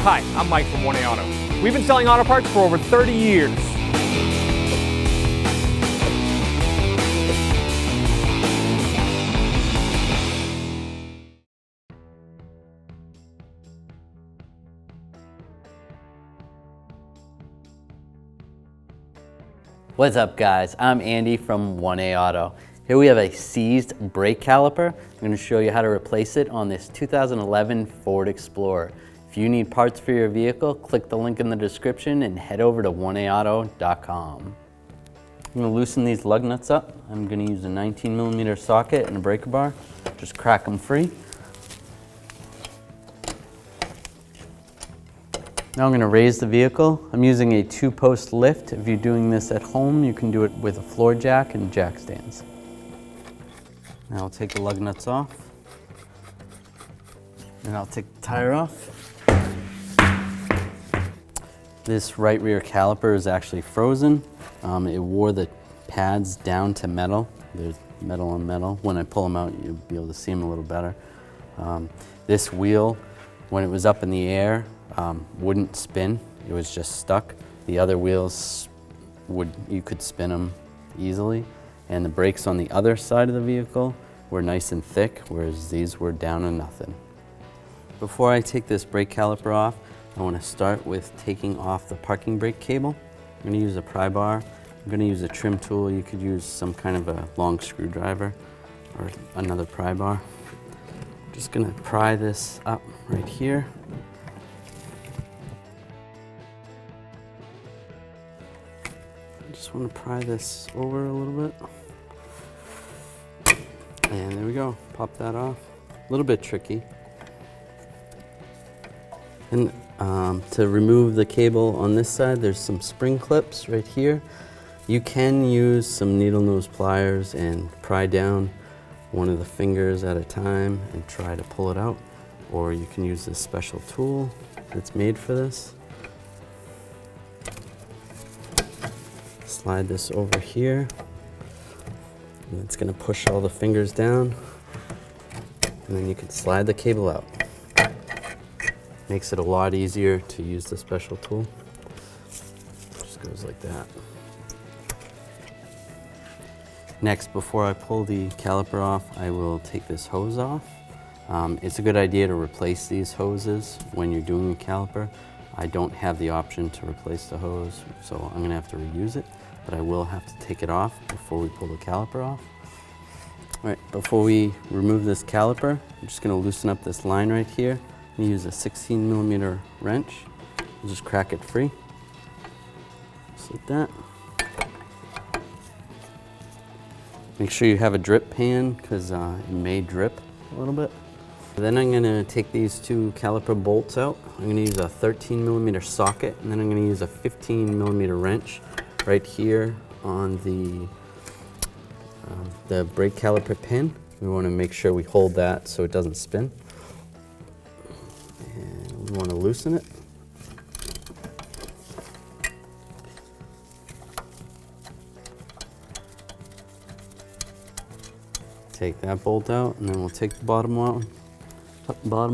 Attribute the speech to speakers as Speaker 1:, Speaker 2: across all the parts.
Speaker 1: Hi, I'm Mike from 1A Auto. We've been selling auto parts for over 30 years.
Speaker 2: What's up guys, I'm Andy from 1A Auto. Here we have a seized brake caliper. I'm going to show you how to replace it on this 2011 Ford Explorer. If you need parts for your vehicle, click the link in the description and head over to 1aauto.com. I'm going to loosen these lug nuts up. I'm going to use a 19mm socket and a breaker bar. Just crack them free. Now I'm going to raise the vehicle. I'm using a 2-post lift. If you're doing this at home, you can do it with a floor jack and jack stands. Now I'll take the lug nuts off. And I'll take the tire off. This right rear caliper is actually frozen. It wore the pads down to metal. There's metal on metal. When I pull them out, you'll be able to see them a little better. This wheel, when it was up in the air, wouldn't spin. It was just stuck. The other wheels you could spin them easily. And the brakes on the other side of the vehicle were nice and thick, whereas these were down to nothing. Before I take this brake caliper off, I want to start with taking off the parking brake cable. I'm going to use a pry bar. I'm going to use a trim tool. You could use some kind of a long screwdriver or another pry bar. I'm just going to pry this up right here. I just want to pry this over a little bit. And there we go, pop that off. A little bit tricky. And to remove the cable on this side, there's some spring clips right here. You can use some needle nose pliers and pry down one of the fingers at a time and try to pull it out. Or you can use this special tool that's made for this. Slide this over here. And it's going to push all the fingers down. And then you can slide the cable out. Makes it a lot easier to use the special tool. Just goes like that. Next, before I pull the caliper off, I will take this hose off. It's a good idea to replace these hoses when you're doing a caliper. I don't have the option to replace the hose, so I'm going to have to reuse it, but I will have to take it off before we pull the caliper off. All right, before we remove this caliper, I'm just going to loosen up this line right here. I'm going to use a 16mm wrench and just crack it free, just like that. Make sure you have a drip pan because it may drip a little bit. Then I'm going to take these two caliper bolts out. I'm going to use a 13mm socket, and then I'm going to use a 15mm wrench right here on the brake caliper pin. We want to make sure we hold that so it doesn't spin. And we want to loosen it. Take that bolt out, and then we'll take the bottom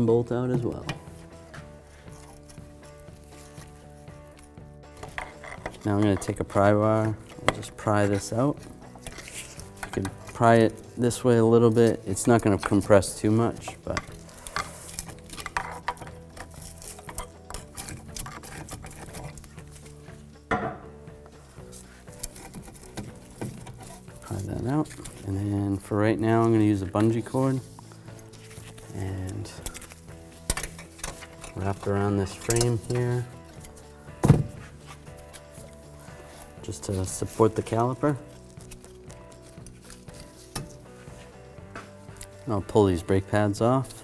Speaker 2: bolt out as well. Now I'm going to take a pry bar and just pry this out. You can pry it this way a little bit. It's not going to compress too much, but pry that out. And then for right now, I'm going to use a bungee cord and wrap around this frame here just to support the caliper. I'll pull these brake pads off.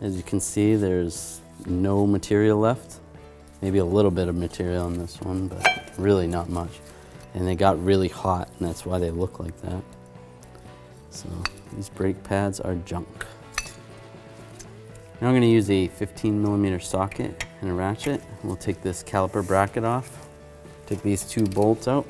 Speaker 2: As you can see, there's no material left. Maybe a little bit of material on this one, but really not much. And they got really hot, and that's why they look like that. So these brake pads are junk. Now I'm going to use a 15mm socket and a ratchet. We'll take this caliper bracket off. Take these two bolts out.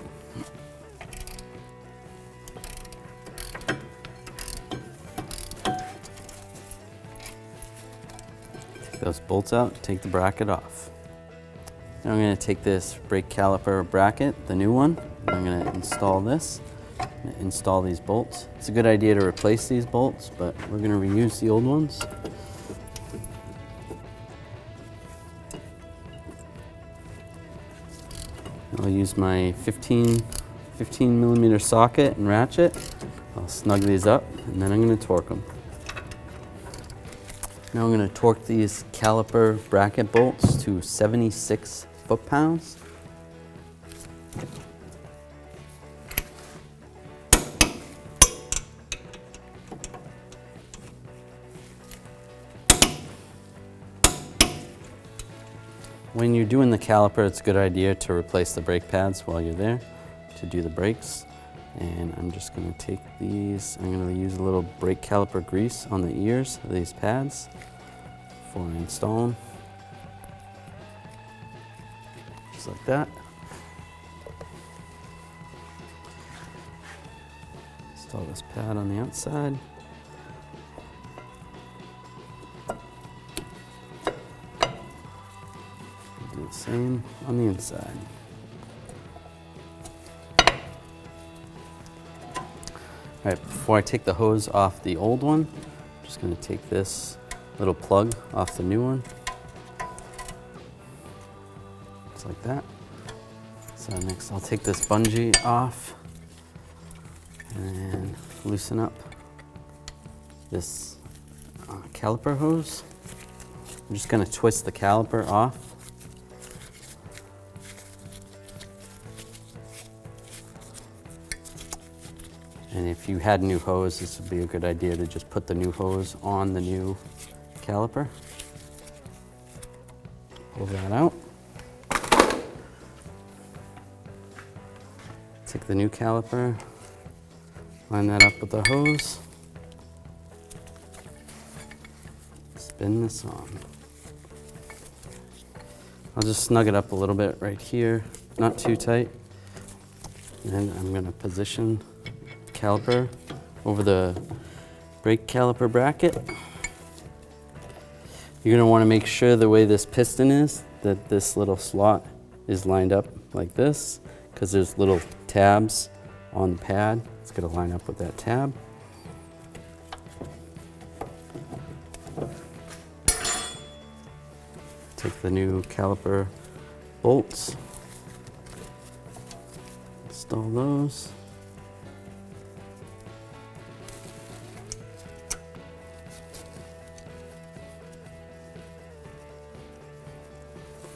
Speaker 2: Take those bolts out, take the bracket off. Now I'm going to take this brake caliper bracket, the new one, and I'm going to install this. Install these bolts. It's a good idea to replace these bolts, but we're going to reuse the old ones. I'll use my 15 millimeter socket and ratchet. I'll snug these up and then I'm going to torque them. Now I'm going to torque these caliper bracket bolts to 76 foot-pounds. When you're doing the caliper, it's a good idea to replace the brake pads while you're there to do the brakes. And I'm just going to take these, I'm going to use a little brake caliper grease on the ears of these pads before I install them. Just like that. Install this pad on the outside. Do the same on the inside. All right, before I take the hose off the old one, I'm just going to take this little plug off the new one. Just like that. So next I'll take this bungee off and loosen up this caliper hose. I'm just going to twist the caliper off. And if you had a new hose, this would be a good idea to just put the new hose on the new caliper. Pull that out. Take the new caliper, line that up with the hose. Spin this on. I'll just snug it up a little bit right here, not too tight. And then I'm going to position caliper over the brake caliper bracket. You're going to want to make sure the way this piston is, that this little slot is lined up like this, because there's little tabs on the pad. It's going to line up with that tab. Take the new caliper bolts, install those.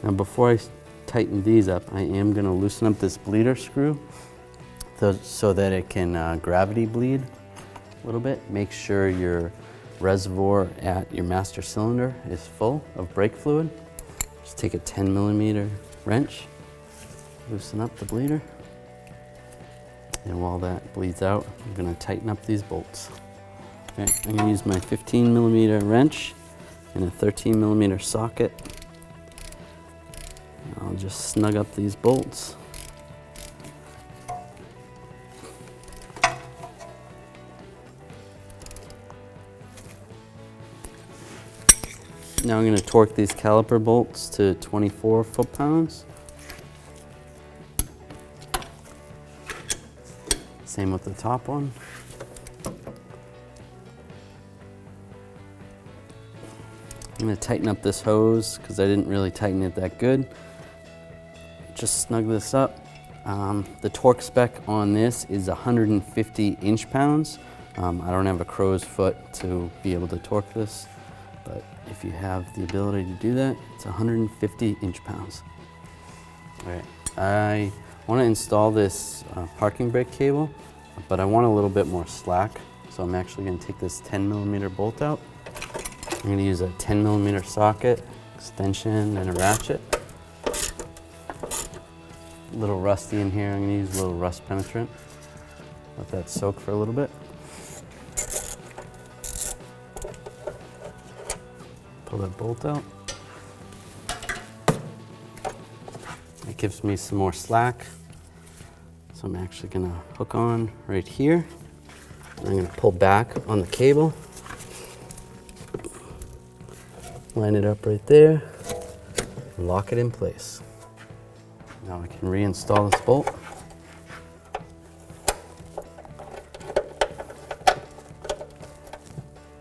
Speaker 2: Now before I tighten these up, I am going to loosen up this bleeder screw so that it can gravity bleed a little bit. Make sure your reservoir at your master cylinder is full of brake fluid. Just take a 10 millimeter wrench, loosen up the bleeder. And while that bleeds out, I'm going to tighten up these bolts. Okay, I'm going to use my 15 millimeter wrench and a 13 millimeter socket. I'll just snug up these bolts. Now I'm going to torque these caliper bolts to 24 foot-pounds. Same with the top one. I'm going to tighten up this hose because I didn't really tighten it that good. Just snug this up. The torque spec on this is 150 inch-pounds. I don't have a crow's foot to be able to torque this, but if you have the ability to do that, it's 150 inch-pounds. All right, I want to install this parking brake cable, but I want a little bit more slack, so I'm actually going to take this 10 millimeter bolt out. I'm going to use a 10 millimeter socket, extension, and a ratchet. A little rusty in here. I'm going to use a little rust penetrant. Let that soak for a little bit. Pull that bolt out. That gives me some more slack. So I'm actually going to hook on right here. And I'm going to pull back on the cable. line it up right there, and lock it in place. Now I can reinstall this bolt.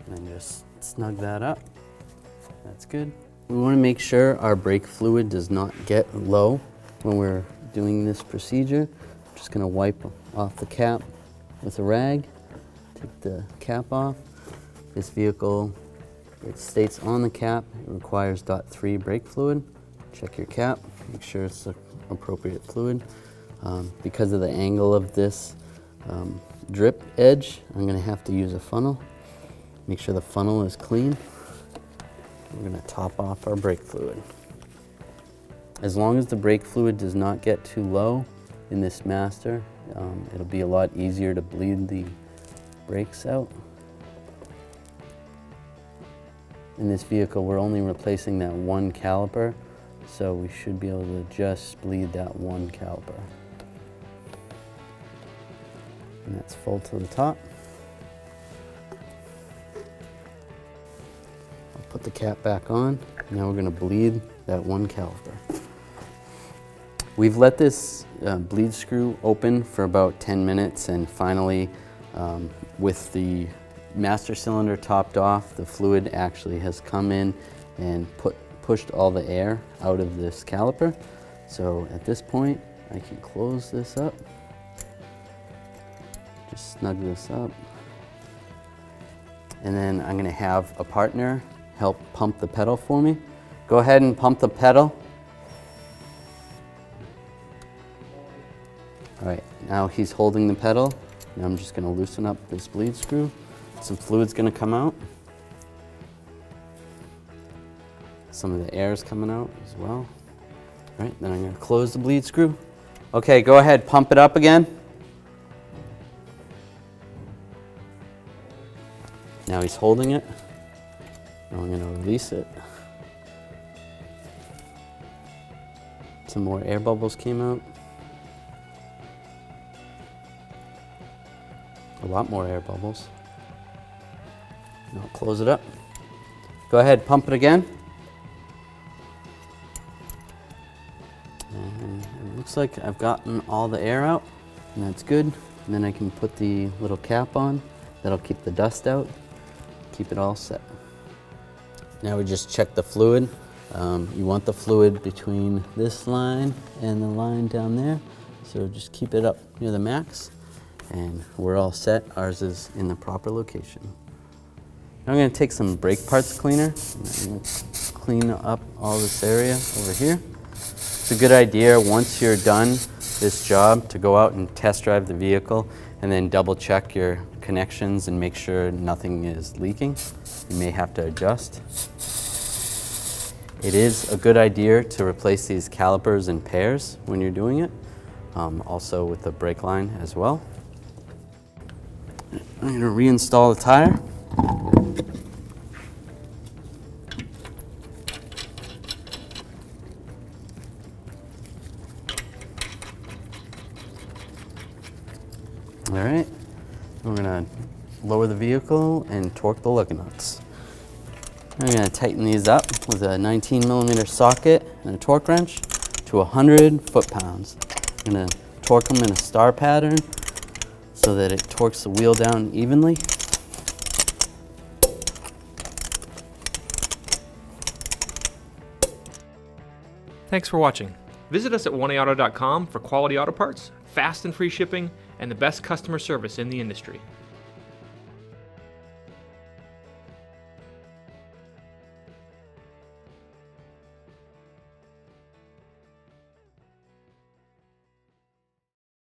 Speaker 2: And just snug that up. That's good. We want to make sure our brake fluid does not get low when we're doing this procedure. I'm just going to wipe off the cap with a rag. Take the cap off. This vehicle, it states on the cap, it requires .3 brake fluid. Check your cap, make sure it's the appropriate fluid. Because of the angle of this drip edge, I'm going to have to use a funnel. Make sure the funnel is clean. We're going to top off our brake fluid. As long as the brake fluid does not get too low in this master, it'll be a lot easier to bleed the brakes out. In this vehicle, we're only replacing that one caliper, so we should be able to just bleed that one caliper. And that's full to the top. I'll put the cap back on. Now we're going to bleed that one caliper. We've let this bleed screw open for about 10 minutes, and finally, with the master cylinder topped off, the fluid actually has come in and pushed all the air out of this caliper. So at this point, I can close this up. Just snug this up. And then I'm going to have a partner help pump the pedal for me. Go ahead and pump the pedal. All right, now he's holding the pedal. Now I'm just going to loosen up this bleed screw. Some fluid's going to come out. Some of the air is coming out as well. All right, then I'm going to close the bleed screw. Okay, go ahead, pump it up again. Now he's holding it. Now I'm going to release it. Some more air bubbles came out. A lot more air bubbles. Now close it up. Go ahead, pump it again. And it looks like I've gotten all the air out, and that's good. And then I can put the little cap on. That'll keep the dust out, keep it all set. Now we just check the fluid. You want the fluid between this line and the line down there. So just keep it up near the max, and we're all set. Ours is in the proper location. Now I'm going to take some brake parts cleaner and clean up all this area over here. It's a good idea once you're done this job to go out and test drive the vehicle and then double check your connections and make sure nothing is leaking. You may have to adjust. It is a good idea to replace these calipers in pairs when you're doing it, also with the brake line as well. I'm going to reinstall the tire. All right, we're going to lower the vehicle and torque the lug nuts. I'm going to tighten these up with a 19mm socket and a torque wrench to 100 foot-pounds. I'm going to torque them in a star pattern so that it torques the wheel down evenly.
Speaker 1: Thanks for watching. Visit us at 1AAuto.com for quality auto parts, fast and free shipping, and the best customer service in the industry.